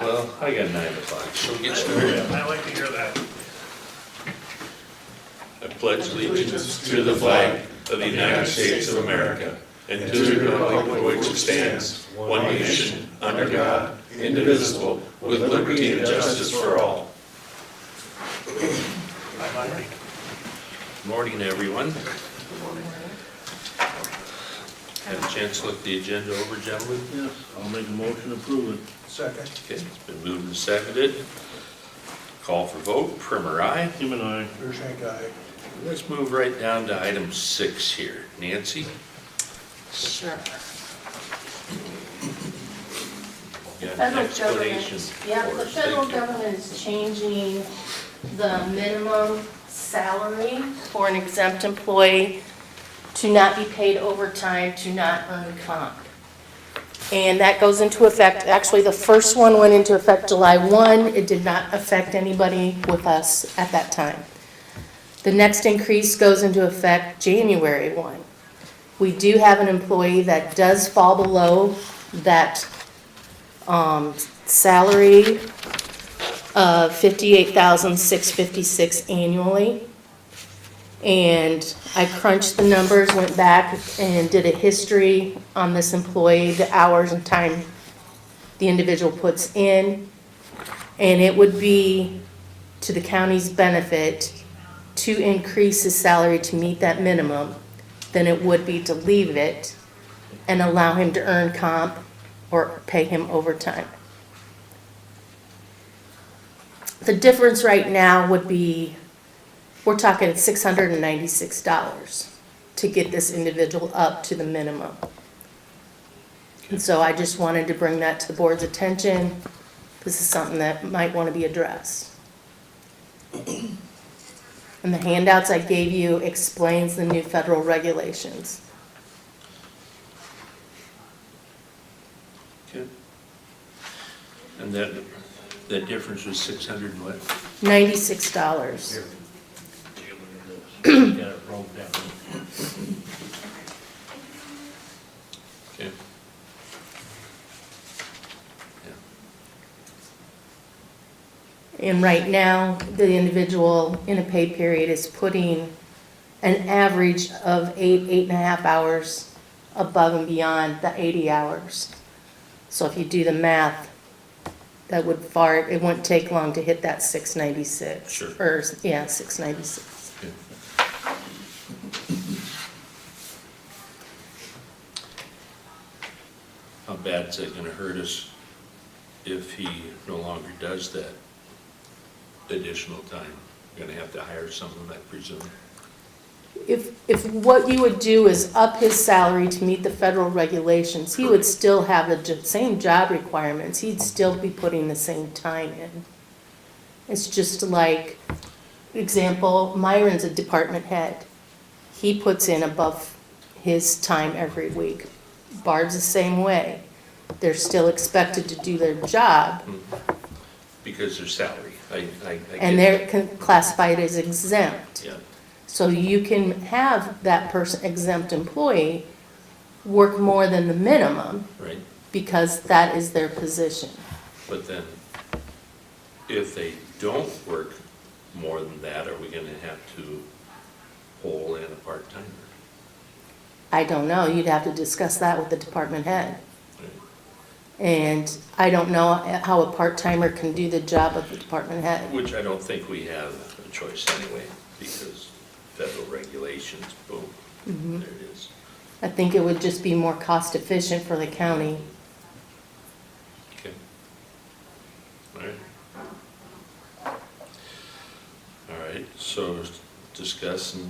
Well, I got 9 o'clock, so we'll get started. I like to hear that. I pledge allegiance to the flag of the United States of America and to the republic for which it stands, one nation, under God, indivisible, with liberty and justice for all. Morning, everyone. Had a chance to look the agenda over, gentlemen? Yes, I'll make a motion to approve it. Second. Okay, it's been moved and seconded. Call for vote. Primer, aye. Him and I. Shank aye. Let's move right down to item 6 here. Nancy? Sure. Got an Federal explanation government, yeah, for the us. federal Thank you. government is changing the minimum salary for an exempt employee to not be paid overtime, to not earn comp. And that goes into effect, actually, the first one went into effect July 1. It did not affect anybody with us at that time. The next increase goes into effect January 1. We do have an employee that does fall below that salary of $58,656 annually. And I crunched the numbers, went back and did a history on this employee, the hours and time the individual puts in. And it would be to the county's benefit to increase his salary to meet that minimum than it would be to leave it and allow him to earn comp or pay him overtime. The difference right now would be, we're talking $696 to get this individual up to the minimum. And so I just wanted to bring that to the board's attention. This is something that might want to be addressed. And the handouts I gave you explains the new federal regulations. Okay. And that difference was 600 and what? $96. Got it broke down. Okay. And right now, the individual in a pay period is putting an average of 8.5 hours above and beyond the 80 hours. So if you do the math, that would it wouldn't take long to hit that 696. Sure. Or, yeah, 696. Okay. How bad is that gonna hurt us if he no longer does that additional time? We're gonna have to hire someone, I presume. If what you would do is up his salary to meet the federal regulations, he would still have the same job requirements. He'd still be putting the same time in. It's just like, example, Myron's a department head. He puts in above his time every week. Barb's the same way. They're still expected to do their job, Because their salary, I and get they're classified as exempt. that. Yeah, So you can have that person, exempt employee, work more than the minimum right. because that is their position. But then, if they don't work more than that, are we gonna have to pull in a part-timer? I don't know, you'd have to discuss that with the department head. Right. And I don't know how a part-timer can do the job of the department head. Which I don't think we have a choice anyway, because federal regulations, boom, there it is. I think it would just be more cost efficient for the county. Okay. All right. All right, so discuss and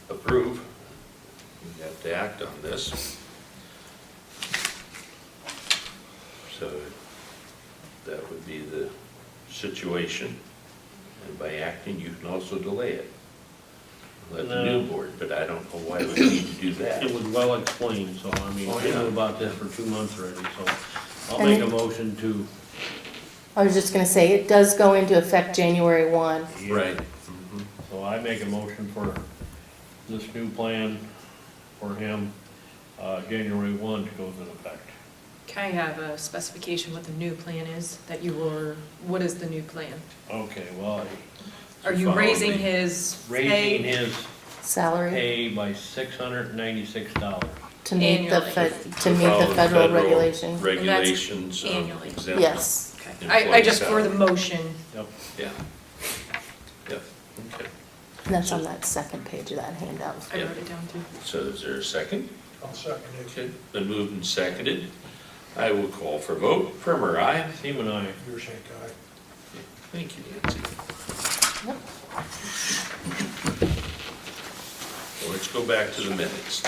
approve. We have to act on this. So that would be the situation. And by acting, you can also delay it. Let the new board, but I don't know why we need to do that. It was well explained, so I mean, Oh, I yeah. knew about this for 2 months already, so I'll make a motion to. I was just gonna say, it does go into effect January 1. Right. Mhm. So I make a motion for this new plan for him, January 1 to go into effect. Can I have a specification what the new plan is that you were, what is the new plan? Okay, well, Are you Follow raising me. his raising pay? his Salary pay by $696. to meet the, Annually. to meet follow the federal regulation. Regulations of annually. exempt. Yes. Okay. I just, for the motion, Yep. Yeah. Yep, okay. And that's on that second page of that handout. I wrote it down too. So is there a second? I'll second it. Okay, been moved and seconded. I will call for vote. Primer, aye. Seaman, aye. Your shank aye. Thank you, Nancy. Well, let's go back to the minutes.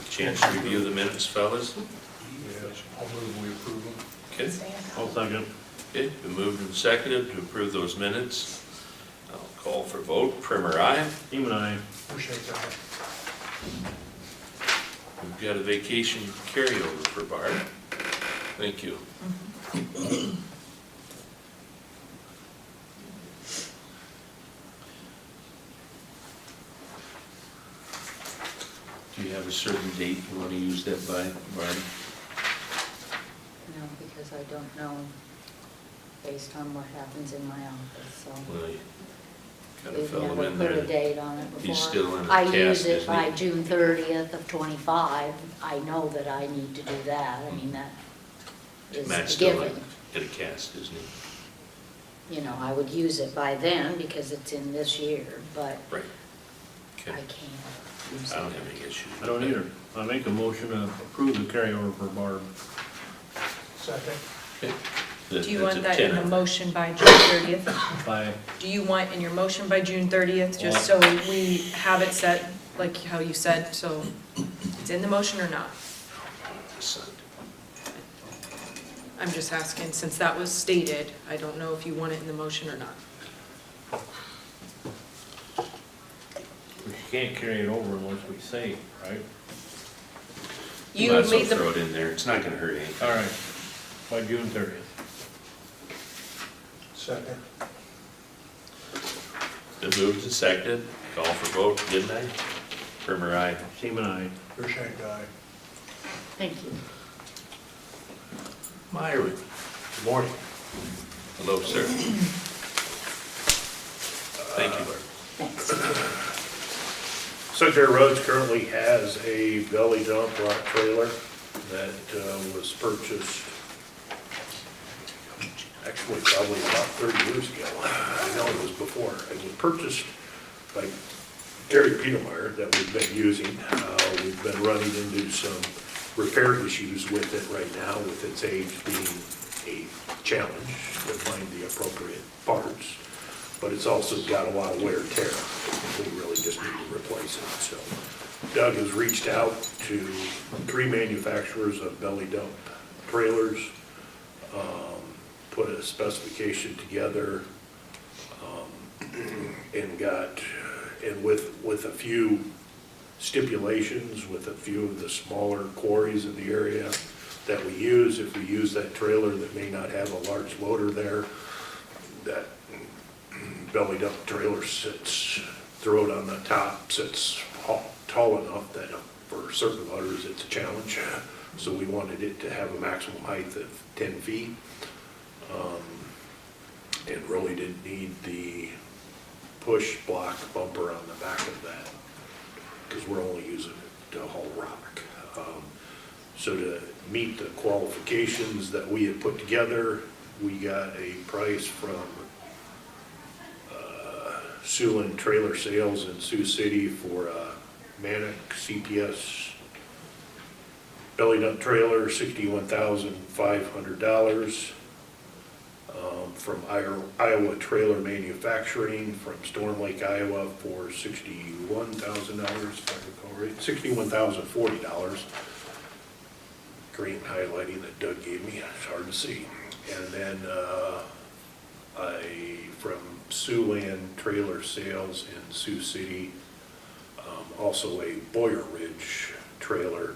Chance to review the minutes, fellas? Yes, I'll move we approve them. Okay, I'll second. okay, been moved and seconded to approve those minutes. I'll call for vote. Primer, aye. Seaman, aye. Your shank aye. We've got a vacation carryover for Barb. Thank you. Do you have a certain date you want to use that by, Barb? No, because I don't know based on what happens in my office, so. Well, you got a We've fellow never in put a there. date on it before. He's still in a I cast, use it isn't by he? June 30th of '25. I know that I need to do that. I mean, that Matt's is still given. in a cast, isn't he? You know, I would use it by then because it's in this year, but Right. I Okay, can't use I don't it. have any issues. I don't either. I make a motion to approve the carryover for Barb. Second. Okay. Do you want that in the motion by June 30th? By, Do you want in your motion by June 30th, just so we have it set, like how you said, so it's in the motion or not? I'm just asking, since that was stated, I don't know if you want it in the motion or not. we can't carry it over unless we say, right? You Might as well made throw the, it in there, it's not gonna hurt anything. All right, by June 30th. Second. Been moved and seconded, call for vote, didn't I? Primer, aye. Seaman, aye. Your shank aye. Thank you. Myron. Good morning. Hello, sir. Thank you, Barb. Thanks. Secretary Roads currently has a belly dump rock trailer that was purchased, actually probably about 30 years ago. I know it was before. It was purchased by Terry Petermeyer that we've been using. We've been running into some repair issues with it right now, with its age being a challenge to find the appropriate parts. But it's also got a lot of wear and tear. We really just need to replace it. So Doug has reached out to 3 manufacturers of belly dump trailers, put a specification together, and with a few stipulations, with a few of the smaller quarries in the area that we use. If we use that trailer that may not have a large loader there, that belly dump trailer sits, throw it on the top, sits tall enough that for certain loaders it's a challenge. So we wanted it to have a maximum height of 10 feet. And really didn't need the push block bumper on the back of that, because we're only using it to haul rock. So to meet the qualifications that we had put together, we got a price from Siouxland Trailer Sales in Sioux City for a Manic CPS belly dump trailer, $61,500. From Iowa Trailer Manufacturing from Storm Lake, Iowa for $61,000, if I recall right, $61,040. Green highlighting that Doug gave me, it's hard to see. And then from Siouxland Trailer Sales in Sioux City, also a Boyer Ridge trailer,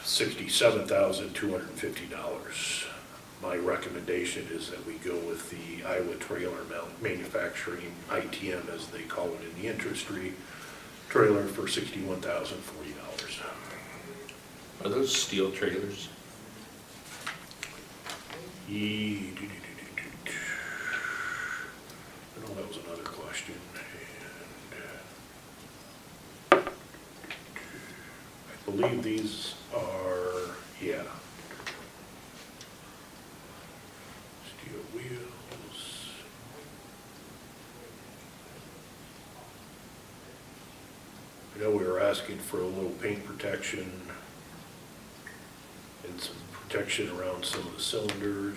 $67,250. My recommendation is that we go with the Iowa Trailer Manufacturing, ITM as they call it in the industry, trailer for $61,040. Are those steel trailers? I know that was another question. I believe these are, yeah. Steel wheels. I know we were asking for a little paint protection and some protection around some of the cylinders.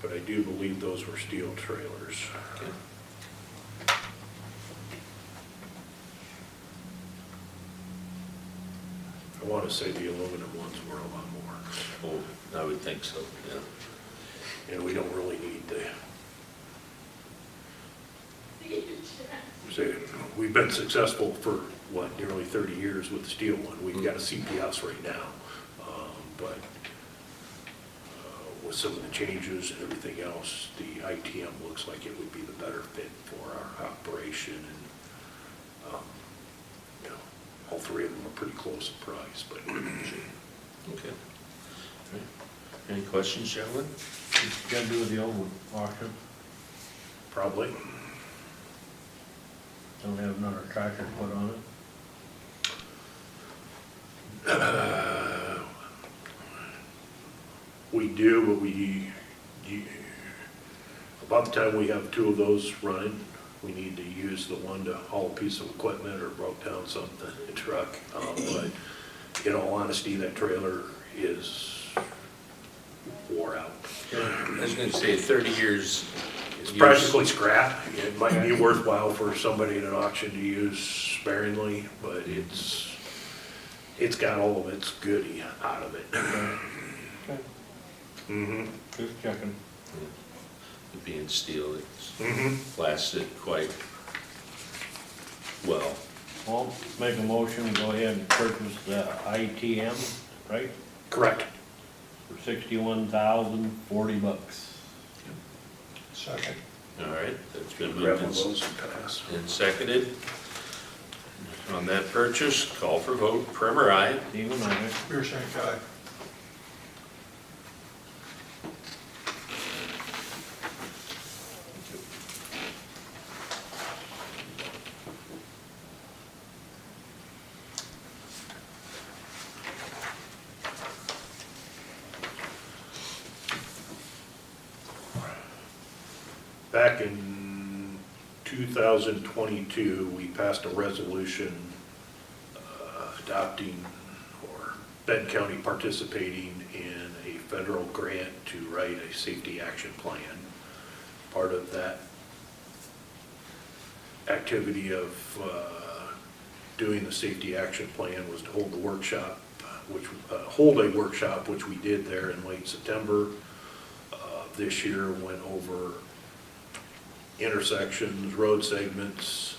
But I do believe those were steel trailers. Okay. I want to say the aluminum ones were a lot more. Oh, I would think so, yeah. And we don't really need the. Say, we've been successful for, what, nearly 30 years with the steel one. We've got a CPS right now. But with some of the changes and everything else, the ITM looks like it would be the better fit for our operation. And, you know, all three of them are pretty close in price, but. Okay. All right. Any questions, gentlemen? What's it got to do with the old auction? Probably. Don't have another tractor put on it? We do, but about the time we have two of those running, we need to use the one to haul a piece of equipment or broke down something, a truck. But in all honesty, that trailer is wore out. I was gonna say 30 years. It's practically scrap. It might be worthwhile for somebody at an auction to use sparingly, but it's got all of its goodie out of it. Okay. Mm-hmm. Just checking. It being steel, it's Mm-hmm. lasted quite well. Well, make a motion, go ahead and purchase the ITM, right? Correct. For $61,040. Second. All right, that's been Grab moved one of those and pass. and seconded. On that purchase, call for vote. Primer, aye. Stephen, aye. Beer shank aye. Back in 2022, we passed a resolution adopting or Benton County participating in a federal grant to write a safety action plan. Part of that activity of doing the safety action plan was to hold the workshop, hold a workshop, which we did there in late September. This year went over intersections, road segments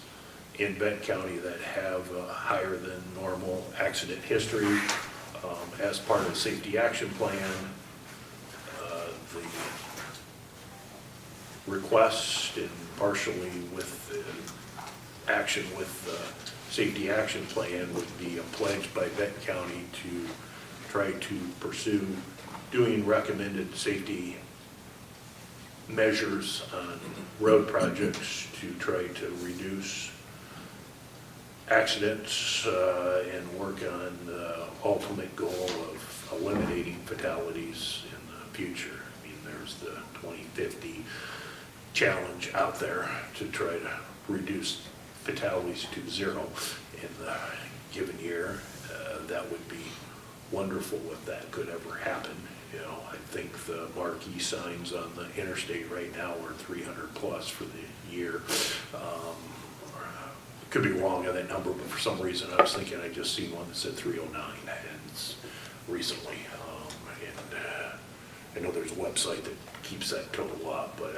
in Benton County that have a higher than normal accident history. As part of the safety action plan, the request and partially with the action with the safety action plan would be a pledge by Benton County to try to pursue doing recommended safety measures on road projects to try to reduce accidents and work on the ultimate goal of eliminating fatalities in the future. I mean, there's the 2050 challenge out there to try to reduce fatalities to zero in the given year. That would be wonderful if that could ever happen. You know, I think the marquee signs on the interstate right now are 300 plus for the year. Could be wrong on that number, but for some reason I was thinking I just seen one that said 309 and recently. I know there's a website that keeps that total up, but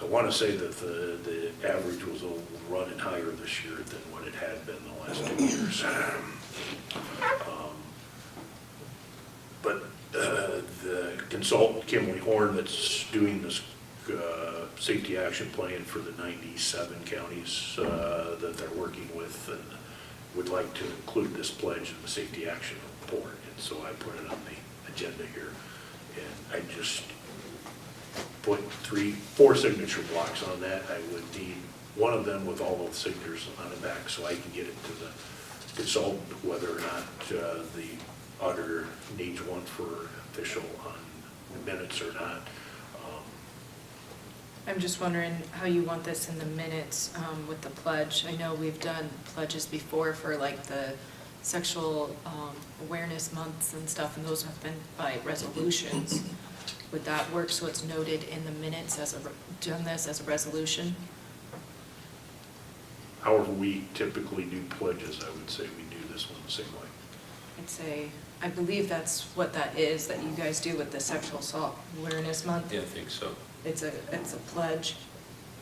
I want to say that the average was running higher this year than what it had been the last 2 years. But the consultant, Kimley Horn, that's doing this safety action plan for the 97 counties that they're working with, and would like to include this pledge in the safety action report. And so I put it on the agenda here. And I just put 4 signature blocks on that. I would need one of them with all of the signatures on the back so I can get it to the consultant, whether or not the auditor needs one for official on the minutes or not. I'm just wondering how you want this in the minutes with the pledge. I know we've done pledges before for like the sexual awareness months and stuff, and those have been by resolutions. Would that work so it's noted in the minutes as done this as a resolution? However we typically do pledges, I would say we do this one the same way. I'd say, I believe that's what that is, that you guys do with the sexual assault awareness month. Yeah, I think so. It's a pledge,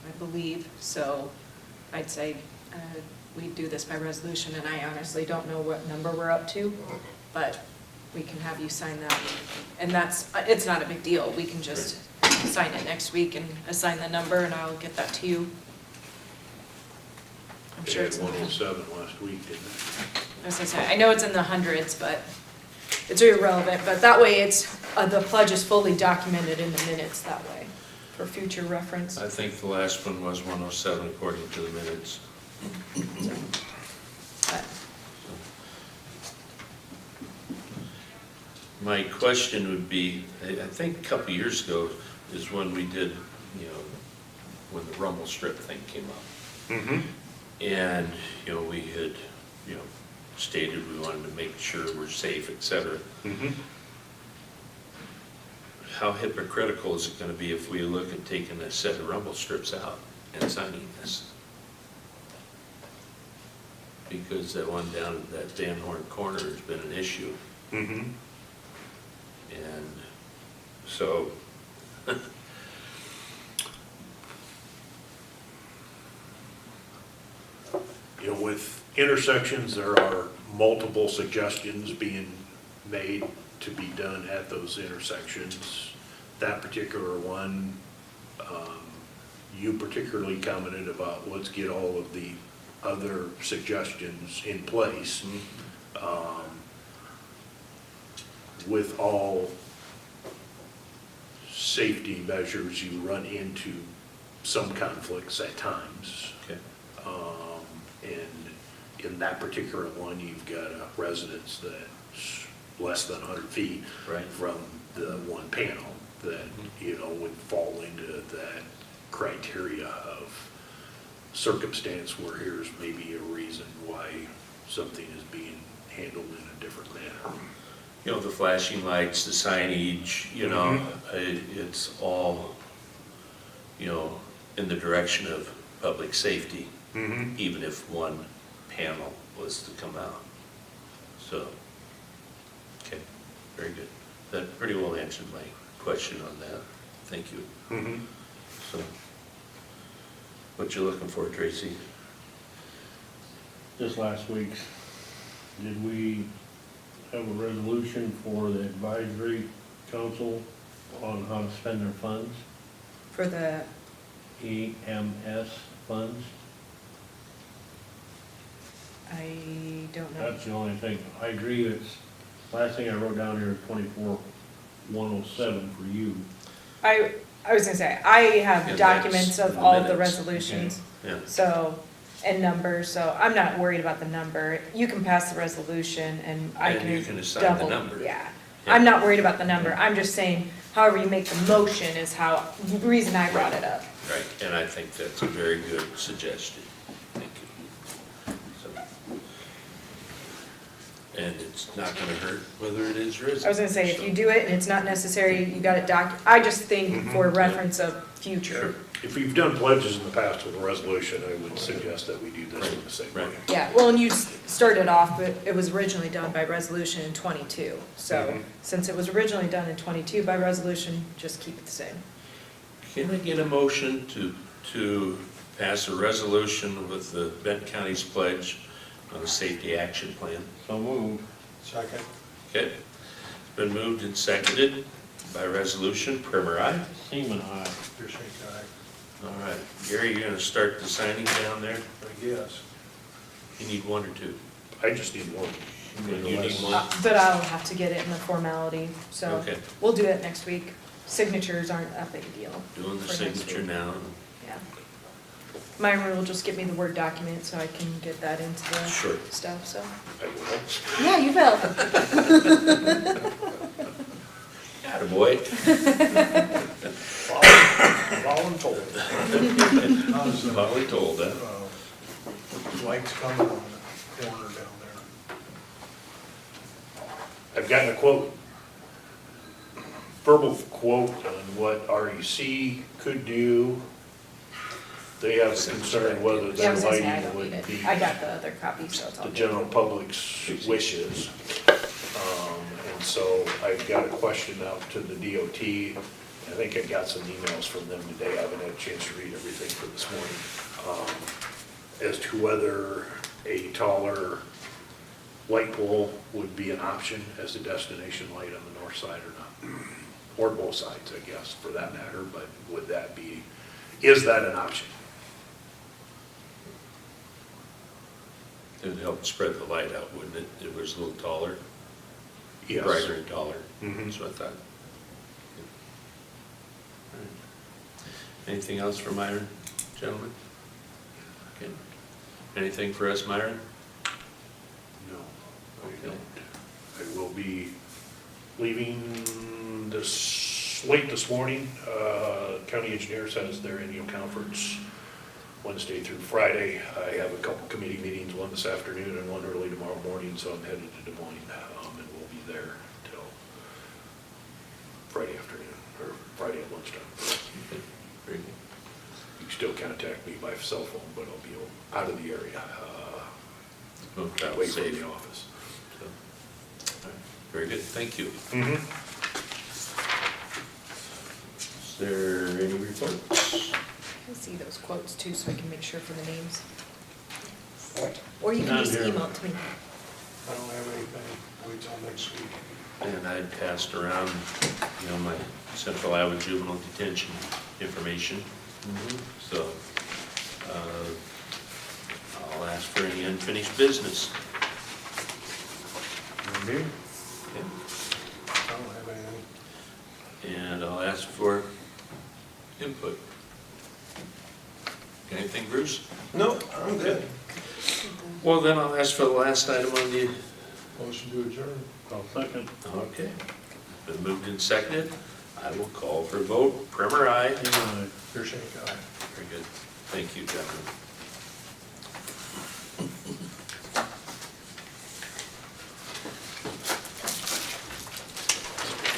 I believe, so I'd say we do this by resolution, and I honestly don't know what number we're up to, but we can have you sign that. And it's not a big deal, we can just sign it next week and assign the number, and I'll get that to you. I'm They sure had it's in the, 107 last week, didn't they? as I say, I know it's in the hundreds, but it's irrelevant, but that way it's, the pledge is fully documented in the minutes that way, for future reference. I think the last one was 107 according to the minutes. But My question would be, I think a couple of years ago is when we did, when the rumble strip thing came up. Mm-hmm. And, we had, stated we wanted to make sure we're safe, et cetera. Mm-hmm. How hypocritical is it gonna be if we look at taking a set of rumble strips out and signing this? Because that one down at that Van Horn corner has been an issue. Mm-hmm. And so, With intersections, there are multiple suggestions being made to be done at those intersections. That particular one, you particularly commented about, let's get all of the other suggestions in place. With all safety measures, you run into some conflicts at times. okay, And in that particular one, you've got a residence that's less than 100 feet Right. from the one panel that, would fall into that criteria of circumstance where here's maybe a reason why something is being handled in a different manner. the flashing lights, the signage, it's all, in the direction of public safety, even if one panel was to come out. So, okay, very good. That pretty well answered my question on that. Thank you. So, what you looking for, Tracy? Just last week, did we have a resolution for the advisory council on how to spend their funds, for the, EMS funds? I don't know. That's the only thing. I agree, it's, last thing I wrote down here is 24,107 for you. I was gonna say, I have Yeah, documents that's of in the all the minutes. resolutions, Yeah, so, and numbers, so I'm not worried about the number. You can pass the resolution and I And can you can assign the double, number. yeah. Yeah. I'm not worried about the number, I'm just saying, however you make the motion is how, the reason I brought it up. right, and I think that's a very good suggestion. Thank you. So, and it's not gonna hurt whether it is or isn't. I was gonna say, if So, you do it and it's not necessary, you got it I just think for reference of future. Sure. If you've done pledges in the past with a resolution, I would suggest that we do this in the same way. Right. Yeah, well, and you started off, but it was originally done by resolution in '22. So since it was originally done in '22 by resolution, just keep it the same. Can I get a motion to pass a resolution with the Benton County's pledge on a safety action plan? So moved. Second? Okay, it's been moved and seconded by resolution, Primer, aye? Seaman, aye. Pierce guy, All right, Gary, you're gonna start the signing down there? I guess. You need one or two? I just need one. You need one? But I'll have to get it in the formality, so Okay. we'll do it next week. Signatures aren't a big deal. Doing the for next signature week. now. Yeah. Myra will just give me the Word document so I can get that into the Sure. stuff, so. I will. Yeah, you will. Attaboy. Voluntold. How's the, Probably told that. lights coming on the corner down there? I've gotten a quote, verbal quote on what REC could do. They have a concern whether Yeah, I their was gonna say, I lighting don't need would it. be I got the other copy, so it's all the good. general public's wishes. And so I've got a question out to the DOT. I think I got some emails from them today. I haven't had a chance to read everything for this morning. As to whether a taller light pole would be an option as a destination light on the north side or not. Or both sides, I guess, for that matter, but would that be, is that an option? It'd help spread the light out, wouldn't it? It was a little taller, Yes. brighter and taller. Mhm. That's what I thought. All right. Anything else for Myron, gentlemen? Okay. Anything for us, Myron? No, I don't. I will be leaving late this morning. County engineers has their annual conference Wednesday through Friday. I have a couple committee meetings, one this afternoon and one early tomorrow morning, so I'm headed to Des Moines, and we'll be there till Friday afternoon, or Friday at lunchtime. Okay. Very good. You can still contact me by cell phone, but I'll be out of the area, Well, travel away from safe. the office. So, all right. Very good, thank you. Mm-hmm. Is there any reports? I see those quotes too, so I can make sure for the names. Or you can Not just here. email it to me. I don't have anything, wait till next week. And I passed around, my Central Iowa Juvenile Detention information. So, I'll ask for any unfinished business. Mm-hmm. Okay. I don't have anything. And I'll ask for input. Anything, Bruce? No, I'm good. Well, then I'll ask for the last item on the, Motion to adjourn. I'll second. okay. Been moved and seconded. I will call for a vote. Primer, aye. Aye. Here's guy. Very good. Thank you, gentlemen.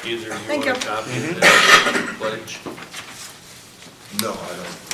Either of you Thank want a you. copy of the pledge? No, I don't.